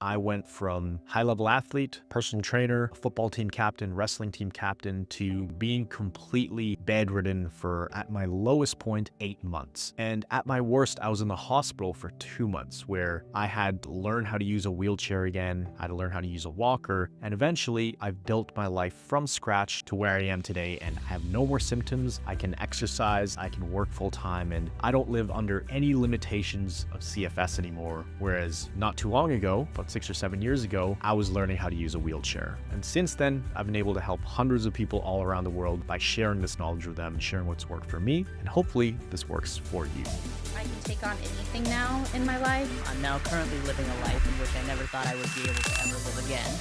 I went from high-level athlete, personal trainer, football team captain, wrestling team captain, to being completely bedridden for, at my lowest point, 8 months. And at my worst, I was in the hospital for 2 months, where I had to learn how to use a wheelchair again, I had to learn how to use a walker, and eventually I've built my life from scratch to where I am today, and I have no more symptoms. I can exercise, I can work full-time, and I don't live under any limitations of CFS anymore. Whereas not too long ago, about 6 or 7 years ago, I was learning how to use a wheelchair. And since then, I've been able to help hundreds of people all around the world by sharing this knowledge with them, sharing what's worked for me, and hopefully this works for you. I can take on anything now in my life. I'm now currently living a life in which I never thought I would be able to ever live again.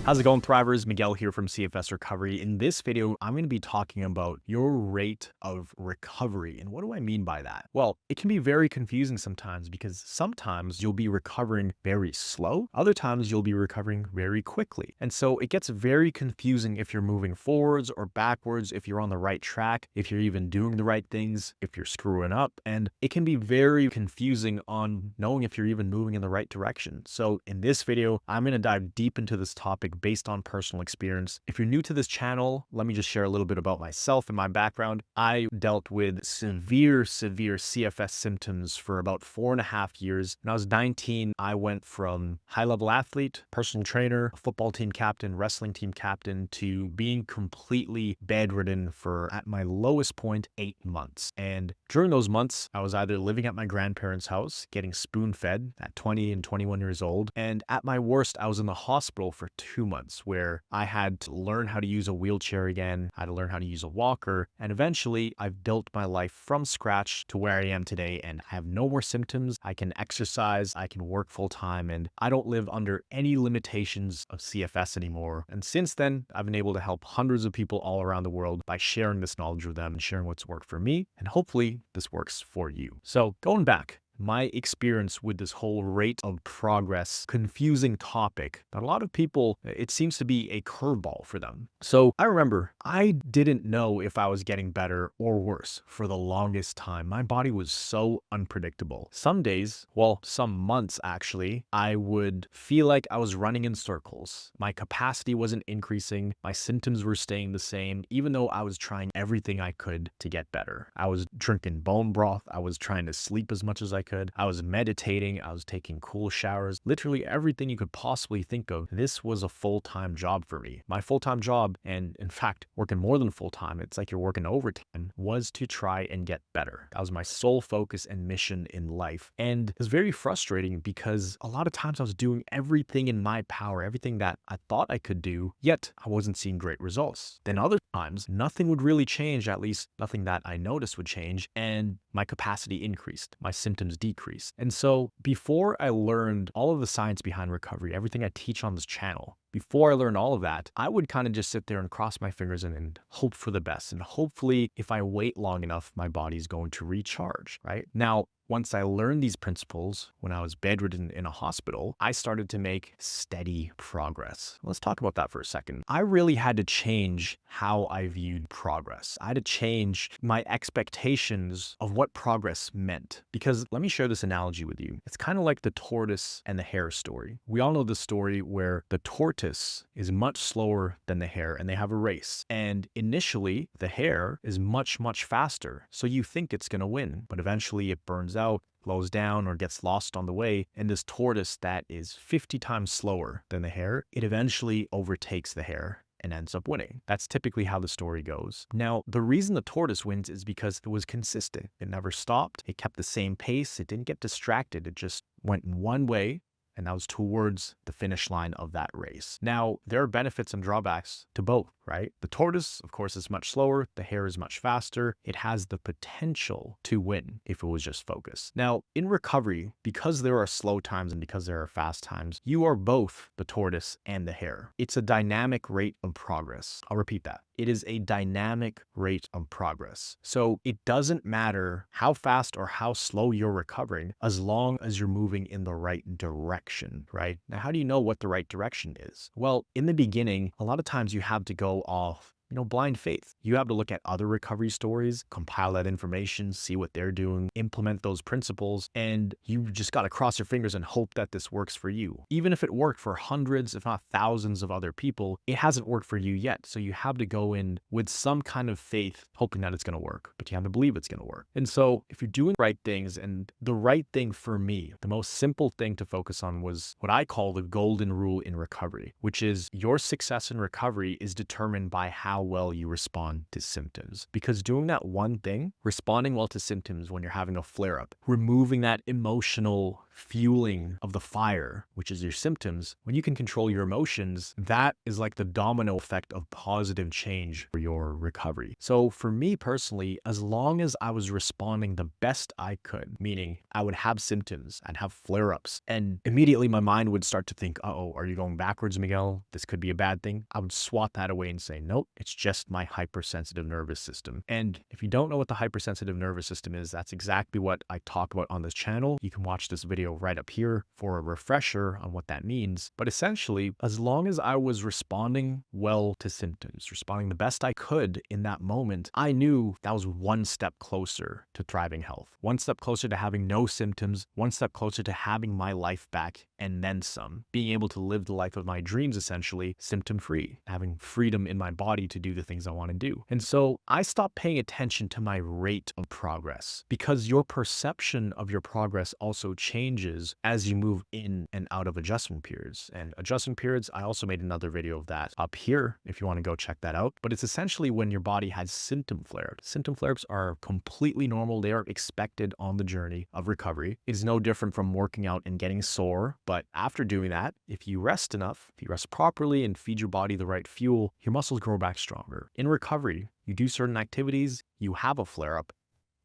How's it going, Thrivers? Miguel here from CFS Recovery. In this video, I'm going to be talking about your rate of recovery. And what do I mean by that? Well, it can be very confusing sometimes because sometimes you'll be recovering very slow. Other times you'll be recovering very quickly. And so it gets very confusing if you're moving forwards or backwards, if you're on the right track, if you're even doing the right things, if you're screwing up. And it can be very confusing on knowing if you're even moving in the right direction. So in this video, I'm going to dive deep into this topic based on personal experience. If you're new to this channel, let me just share a little bit about myself and my background. I dealt with severe CFS symptoms for about 4.5 years. When I was 19, I went from high-level athlete, personal trainer, football team captain, wrestling team captain, to being completely bedridden for, at my lowest point, 8 months. And during those months, I was either living at my grandparents' house, getting spoon-fed at 20 and 21 years old, and at my worst, I was in the hospital for 2 months, where I had to learn how to use a wheelchair again, I had to learn how to use a walker, and eventually I've built my life from scratch to where I am today, and I have no more symptoms. I can exercise, I can work full-time, and I don't live under any limitations of CFS anymore. And since then, I've been able to help hundreds of people all around the world by sharing this knowledge with them and sharing what's worked for me, and hopefully this works for you. So going back, my experience with this whole rate of progress, confusing topic that a lot of people, it seems to be a curveball for them. So I remember I didn't know if I was getting better or worse for the longest time. My body was so unpredictable. Some days, well, some months actually, I would feel like I was running in circles. My capacity wasn't increasing. My symptoms were staying the same, even though I was trying everything I could to get better. I was drinking bone broth. I was trying to sleep as much as I could. I was meditating. I was taking cool showers. Literally everything you could possibly think of. This was a full-time job for me. My full-time job, and in fact, working more than full-time, it's like you're working overtime, was to try and get better. That was my sole focus and mission in life. And it was very frustrating because a lot of times I was doing everything in my power, everything that I thought I could do, yet I wasn't seeing great results. Then other times, nothing would really change, at least nothing that I noticed would change, and my capacity increased. My symptoms decreased. And so before I learned all of the science behind recovery, everything I teach on this channel, before I learned all of that, I would kind of just sit there and cross my fingers and hope for the best. And hopefully, if I wait long enough, my body's going to recharge, right? Now, once I learned these principles when I was bedridden in a hospital, I started to make steady progress. Let's talk about that for a second. I really had to change how I viewed progress. I had to change my expectations of what progress meant. Because let me share this analogy with you. It's kind of like the tortoise and the hare story. We all know the story where the tortoise is much slower than the hare and they have a race. And initially, the hare is much faster. So you think it's going to win, but eventually it burns out, slows down, or gets lost on the way, and this tortoise that is 50 times slower than the hare, it eventually overtakes the hare and ends up winning. That's typically how the story goes. Now, the reason the tortoise wins is because it was consistent. It never stopped. It kept the same pace. It didn't get distracted. It just went in one way, and that was towards the finish line of that race. Now, there are benefits and drawbacks to both, right? The tortoise, of course, is much slower. The hare is much faster. It has the potential to win if it was just focused. Now, in recovery, because there are slow times and because there are fast times, you are both the tortoise and the hare. It's a dynamic rate of progress. I'll repeat that. it is a dynamic rate of progress. So it doesn't matter how fast or how slow you're recovering as long as you're moving in the right direction, right? Now, how do you know what the right direction is? Well, in the beginning, a lot of times you have to go off blind faith. You have to look at other recovery stories, compile that information, see what they're doing, implement those principles, and you just got to cross your fingers and hope that this works for you. Even if it worked for hundreds, if not thousands of other people, it hasn't worked for you yet. So you have to go in with some kind of faith, hoping that it's going to work, but you have to believe it's going to work. And so if you're doing the right things, and the right thing for me, the most simple thing to focus on was what I call the golden rule in recovery, which is your success in recovery is determined by how well you respond to symptoms. Because doing that one thing, responding well to symptoms when you're having a flare up, removing that emotional fueling of the fire, which is your symptoms, when you can control your emotions, that is like the domino effect of positive change for your recovery. So for me personally, as long as I was responding the best I could, meaning I would have symptoms, I'd have flare-ups, and immediately my mind would start to think, uh-oh, are you going backwards, Miguel? This could be a bad thing. I would swat that away and say, nope, it's just my hypersensitive nervous system. And if you don't know what the hypersensitive nervous system is, that's exactly what I talk about on this channel. You can watch this video right up here for a refresher on what that means. But essentially, as long as I was responding well to symptoms, responding the best I could in that moment, I knew that was one step closer to thriving health, one step closer to having no symptoms, one step closer to having my life back and then some, being able to live the life of my dreams, essentially symptom-free, having freedom in my body to do the things I want to do. And so I stopped paying attention to my rate of progress, because your perception of your progress also changes as you move in and out of adjustment periods. And adjustment periods, I also made another video of that up here if you want to go check that out. But it's essentially when your body has symptom flare-ups. Symptom flare-ups are completely normal. They are expected on the journey of recovery. It is no different from working out and getting sore. But after doing that, if you rest enough, if you rest properly and feed your body the right fuel, your muscles grow back stronger. In recovery, you do certain activities, you have a flare-up.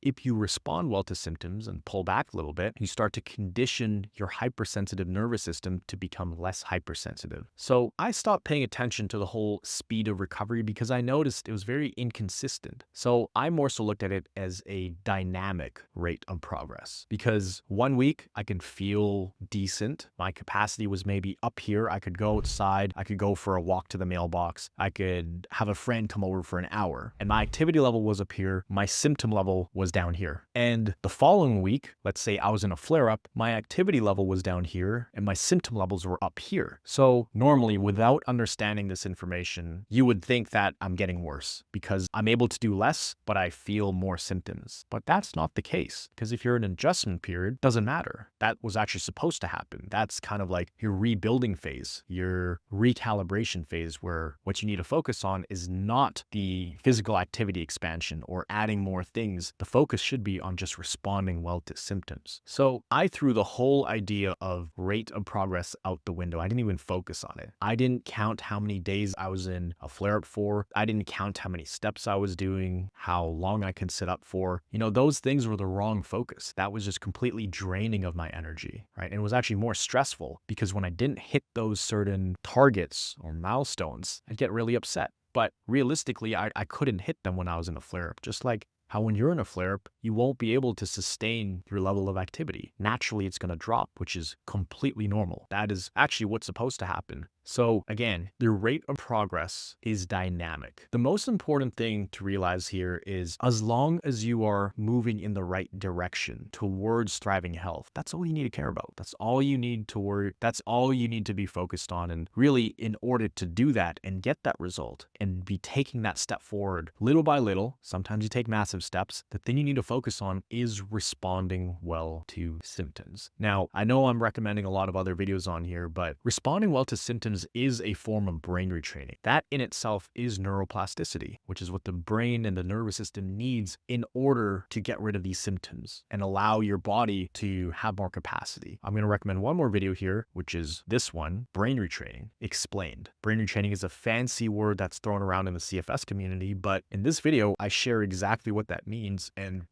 If you respond well to symptoms and pull back a little bit, you start to condition your hypersensitive nervous system to become less hypersensitive. So I stopped paying attention to the whole speed of recovery because I noticed it was very inconsistent. So I more so looked at it as a dynamic rate of progress, because one week I can feel decent. My capacity was maybe up here. I could go outside. I could go for a walk to the mailbox. I could have a friend come over for an hour, and my activity level was up here. My symptom level was down here. And the following week, let's say I was in a flare-up, my activity level was down here and my symptom levels were up here. So normally, without understanding this information, you would think that I'm getting worse because I'm able to do less, but I feel more symptoms. But that's not the case, because if you're in an adjustment period, it doesn't matter. That was actually supposed to happen. That's kind of like your rebuilding phase, your recalibration phase, where what you need to focus on is not the physical activity expansion or adding more things. The focus should be on just responding well to symptoms. So I threw the whole idea of rate of progress out the window. I didn't even focus on it. I didn't count how many days I was in a flare-up for. I didn't count how many steps I was doing, how long I could sit up for. Those things were the wrong focus. That was just completely draining of my energy, right? And it was actually more stressful because when I didn't hit those certain targets or milestones, I'd get really upset. But realistically, I couldn't hit them when I was in a flare-up, just like how when you're in a flare-up, you won't be able to sustain your level of activity. Naturally, it's going to drop, which is completely normal. That is actually what's supposed to happen. So again, the rate of progress is dynamic. The most important thing to realize here is as long as you are moving in the right direction towards thriving health, that's all you need to care about. That's all you need to worry. That's all you need to be focused on. And really, in order to do that and get that result and be taking that step forward little by little, sometimes you take massive steps, the thing you need to focus on is responding well to symptoms. Now, I know I'm recommending a lot of other videos on here, but responding well to symptoms is a form of brain retraining. That in itself is neuroplasticity, which is what the brain and the nervous system needs in order to get rid of these symptoms and allow your body to have more capacity. I'm going to recommend one more video here, which is this one, brain retraining explained. Brain retraining is a fancy word that's thrown around in the CFS community, but in this video, I share exactly what that means and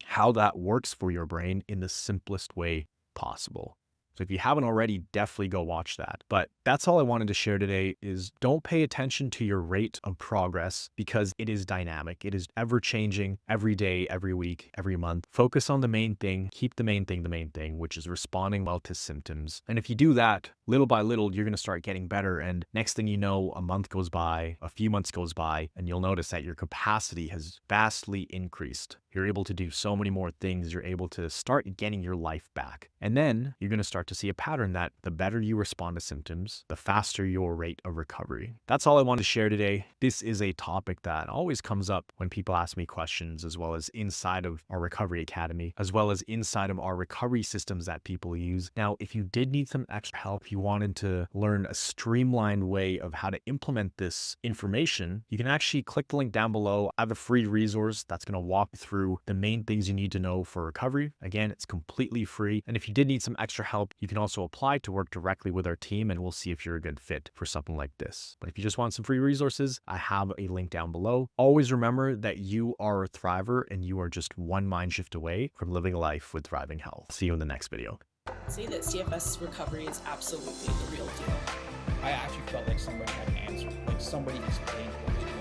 how that works for your brain in the simplest way possible. So if you haven't already, definitely go watch that. But that's all I wanted to share today is don't pay attention to your rate of progress because it is dynamic. It is ever changing every day, every week, every month. Focus on the main thing. Keep the main thing, which is responding well to symptoms. And if you do that, little by little, you're going to start getting better. And next thing you know, a month goes by, a few months goes by, and you'll notice that your capacity has vastly increased. You're able to do so many more things. You're able to start getting your life back. And then you're going to start to see a pattern that the better you respond to symptoms, the faster your rate of recovery. That's all I wanted to share today. This is a topic that always comes up when people ask me questions, as well as inside of our recovery academy, as well as inside of our recovery systems that people use. Now, if you did need some extra help, you wanted to learn a streamlined way of how to implement this information, you can actually click the link down below. I have a free resource that's going to walk you through the main things you need to know for recovery. Again, it's completely free. And if you did need some extra help, you can also apply to work directly with our team and we'll see if you're a good fit for something like this. But if you just want some free resources, I have a link down below. Always remember that you are a thriver and you are just one mind shift away from living a life with thriving health. See you in the next video. Say that CFS recovery is absolutely the real deal. I actually felt like somebody had an answer, like somebody explained what to do.